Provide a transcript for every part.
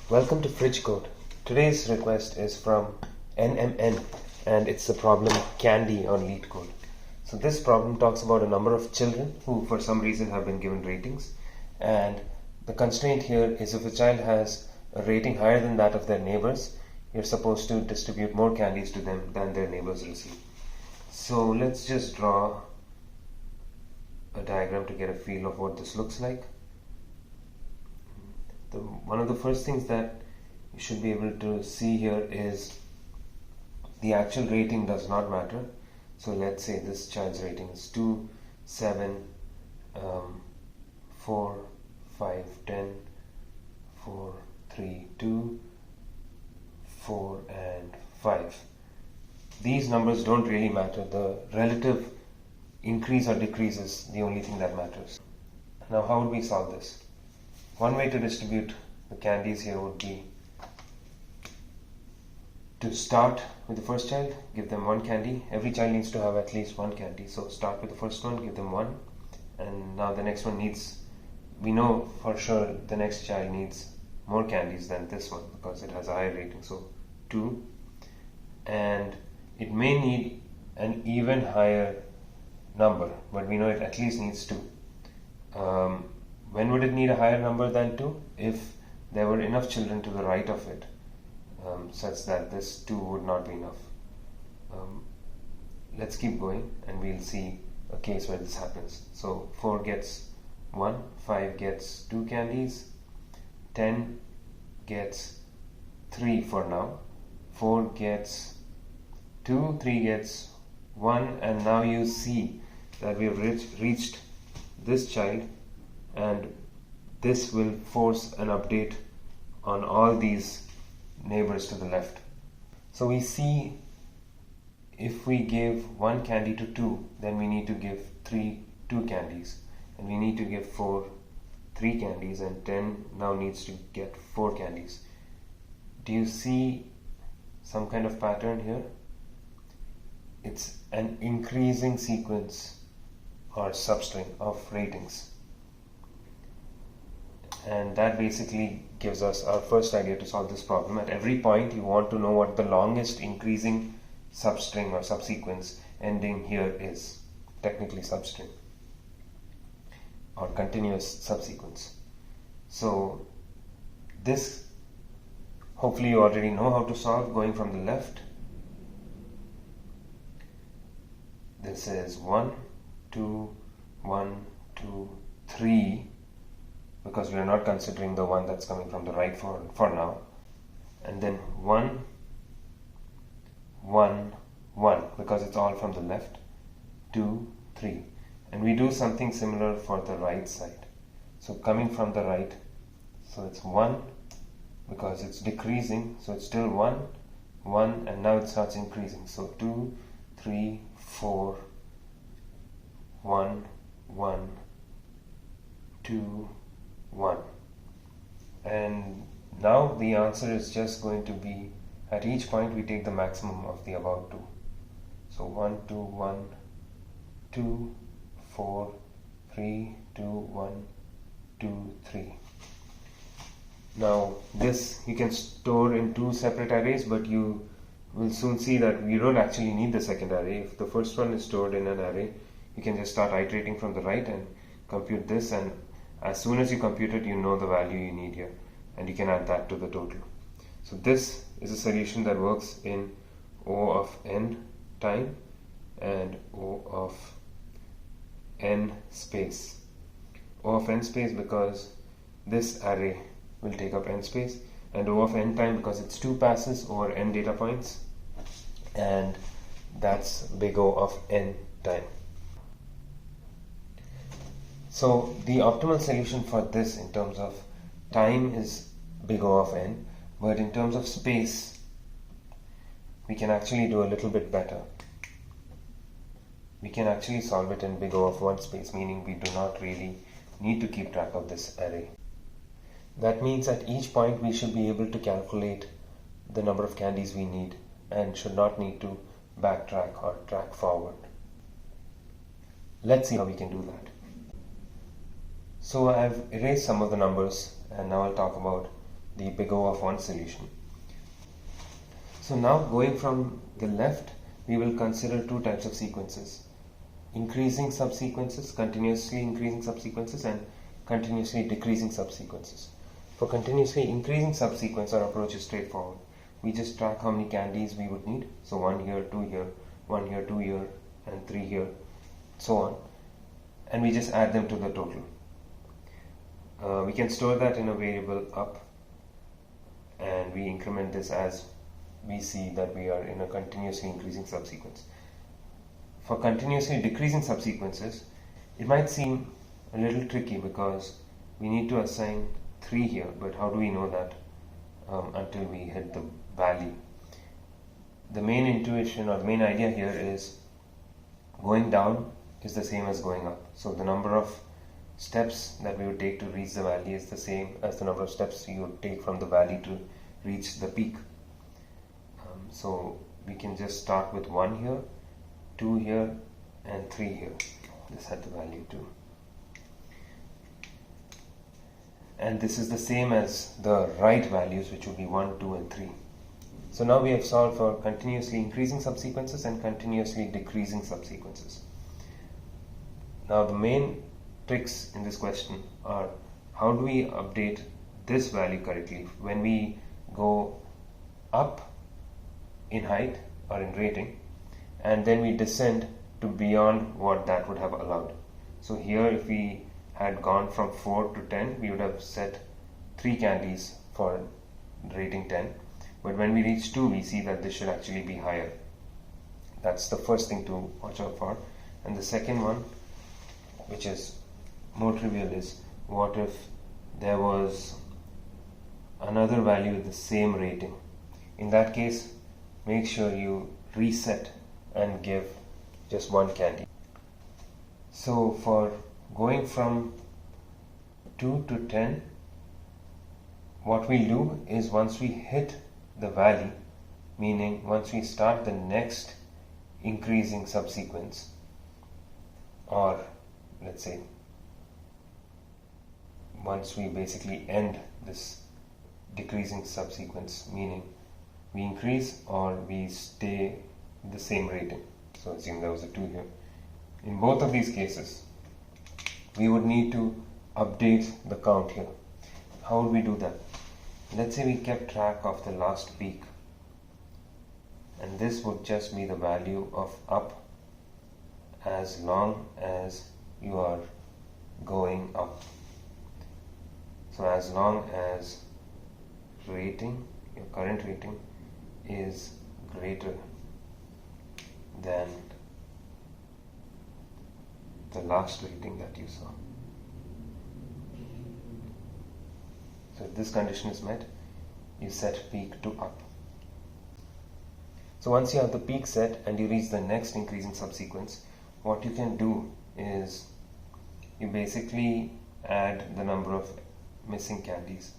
Welcome to Leetcode. Today's request is from NMN and it's the problem candy on Leetcode. So this problem talks about a number of children who for some reason have been given ratings, and the constraint here is if a child has a rating higher than that of their neighbors, you're supposed to distribute more candies to them than their neighbors receive. So let's just draw a diagram to get a feel of what this looks like. One of the first things that you should be able to see here is the actual rating does not matter. So let's say this child's rating is 2, 7, 4, 5, 10, 4, 3, 2, 4 and 5. These numbers don't really matter. The relative increase or decrease is the only thing that matters. Now how would we solve this? One way to distribute the candies here would be to start with the first child, give them one candy. Every child needs to have at least one candy. So start with the first one, give them one. And now the next one needs, we know for sure the next child needs more candies than this one because it has a higher rating. So 2. And it may need an even higher number, but we know it at least needs 2. When would it need a higher number than 2? If there were enough children to the right of it, such that this 2 would not be enough. Let's keep going and we'll see a case where this happens. So 4 gets 1, 5 gets 2 candies, 10 gets 3 for now, 4 gets 2, 3 gets 1, and now you see that we have reached this child, and this will force an update on all these neighbors to the left. So we see if we give 1 candy to 2, then we need to give 3 2 candies, and we need to give 4 3 candies, and 10 now needs to get 4 candies. Do you see some kind of pattern here? It's an increasing sequence or substring of ratings. And that basically gives us our first idea to solve this problem. At every point you want to know what the longest increasing substring or subsequence ending here is. Technically substring or continuous subsequence. So this hopefully you already know how to solve. Going from the left, this is 1, 2, 1, 2, 3, because we are not considering the one that's coming from the right for now. And then 1, 1, 1, because it's all from the left. 2, 3. And we do something similar for the right side. So coming from the right, so it's 1, because it's decreasing, so it's still 1, 1, and now it starts increasing. So 2, 3, 4, 1, 1, 2, 1. And now the answer is just going to be, at each point we take the maximum of the above 2. So 1, 2, 1, 2, 4, 3, 2, 1, 2, 3. Now this you can store in 2 separate arrays, but you will soon see that we don't actually need the second array. If the first one is stored in an array, you can just start iterating from the right and compute this, and as soon as you compute it, you know the value you need here, and you can add that to the total. So this is a solution that works in O of n time and O of n space. O of n space because this array will take up n space, and O of n time because it's 2 passes over n data points, and that's big O of n time. So the optimal solution for this in terms of time is big O of n, but in terms of space we can actually do a little bit better. We can actually solve it in big O of 1 space, meaning we do not really need to keep track of this array. That means at each point we should be able to calculate the number of candies we need and should not need to backtrack or track forward. Let's see how we can do that. So I've erased some of the numbers and now I'll talk about the big O of 1 solution. So now going from the left, we will consider two types of sequences: increasing subsequences, continuously increasing subsequences, and continuously decreasing subsequences. For continuously increasing subsequence, our approach is straightforward. We just track how many candies we would need. So 1 here, 2 here, 1 here, 2 here, and 3 here, so on. And we just add them to the total. We can store that in a variable up, and we increment this as we see that we are in a continuously increasing subsequence. For continuously decreasing subsequences, it might seem a little tricky because we need to assign 3 here, but how do we know that until we hit the value? The main intuition or the main idea here is going down is the same as going up. So the number of steps that we would take to reach the valley is the same as the number of steps you would take from the valley to reach the peak. So we can just start with 1 here, 2 here, and 3 here. This had the value 2. And this is the same as the right values, which would be 1, 2, and 3. So now we have solved for continuously increasing subsequences and continuously decreasing subsequences. Now the main tricks in this question are how do we update this value correctly when we go up in height or in rating, and then we descend to beyond what that would have allowed. So here, if we had gone from 4 to 10, we would have set 3 candies for rating 10. But when we reach 2, we see that this should actually be higher. That's the first thing to watch out for. And the second one, which is more trivial, is what if there was another value with the same rating? In that case, make sure you reset and give just 1 candy. So for going from 2 to 10, what we'll do is once we hit the valley, meaning once we start the next increasing subsequence, or let's say once we basically end this decreasing subsequence, meaning we increase or we stay the same rating. So assume there was a 2 here. In both of these cases, we would need to update the count here. How would we do that? Let's say we kept track of the last peak, and this would just be the value of up as long as you are going up. So as long as rating, your current rating, is greater than the last rating that you saw. So if this condition is met, you set peak to up. So once you have the peak set and you reach the next increasing subsequence, what you can do is you basically add the number of missing candies,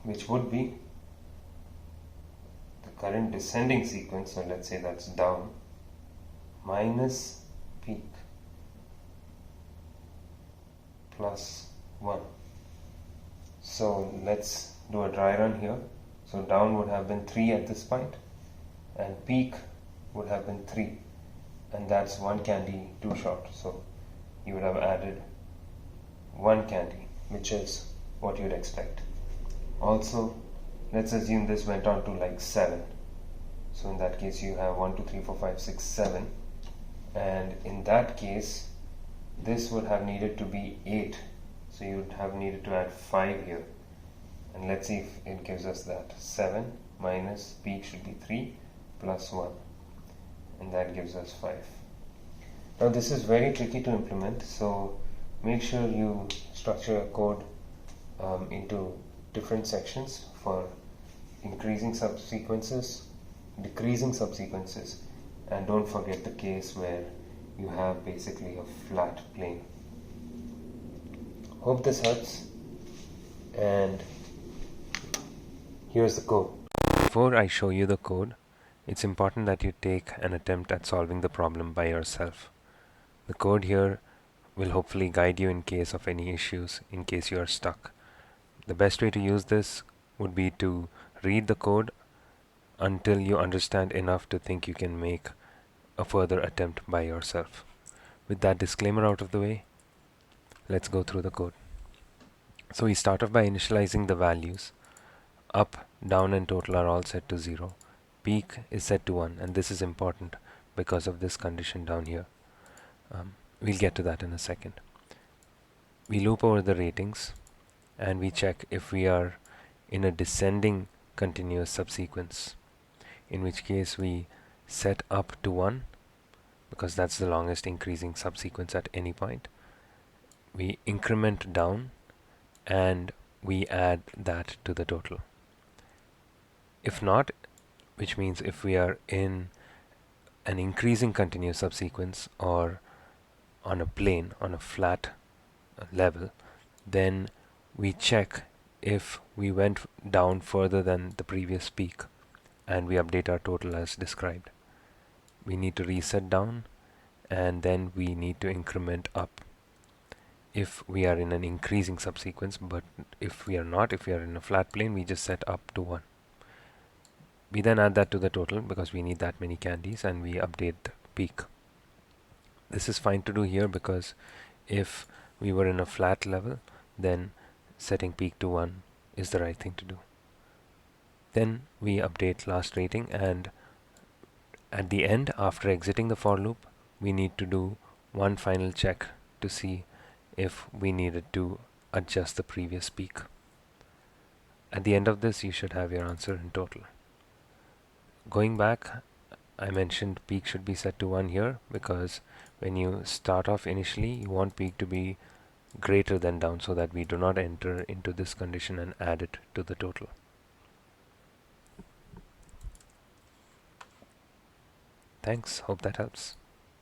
which would be the current descending sequence, so let's say that's down, minus peak plus 1. So let's do a dry run here. So down would have been 3 at this point, and peak would have been 3, and that's 1 candy too short. So you would have added 1 candy, which is what you'd expect. Also, let's assume this went on to like 7. So in that case, you have 1, 2, 3, 4, 5, 6, 7, and in that case, this would have needed to be 8. So you would have needed to add 5 here. And let's see if it gives us that. 7 minus peak should be 3 plus 1. And that gives us 5. Now this is very tricky to implement, so make sure you structure your code into different sections for increasing subsequences, decreasing subsequences, and don't forget the case where you have basically a flat plane. Hope this helps, and here's the code. Before I show you the code, it's important that you take an attempt at solving the problem by yourself. The code here will hopefully guide you in case of any issues, in case you are stuck. The best way to use this would be to read the code until you understand enough to think you can make a further attempt by yourself. With that disclaimer out of the way, let's go through the code. So we start off by initializing the values. Up, down, and total are all set to 0. Peak is set to 1, and this is important because of this condition down here. We'll get to that in a second. We loop over the ratings, and we check if we are in a descending continuous subsequence, in which case we set up to 1 because that's the longest increasing subsequence at any point. We increment down and we add that to the total. If not, which means if we are in an increasing continuous subsequence or on a plane, on a flat level, then we check if we went down further than the previous peak and we update our total as described. We need to reset down and then we need to increment up if we are in an increasing subsequence, but if we are not, if we are in a flat plane, we just set up to 1. We then add that to the total because we need that many candies, and we update the peak. This is fine to do here because if we were in a flat level, then setting peak to 1 is the right thing to do. Then we update last rating, and at the end, after exiting the for loop, we need to do one final check to see if we needed to adjust the previous peak. At the end of this, you should have your answer in total. Going back, I mentioned peak should be set to 1 here because when you start off initially, you want peak to be greater than down so that we do not enter into this condition and add it to the total. Thanks, hope that helps.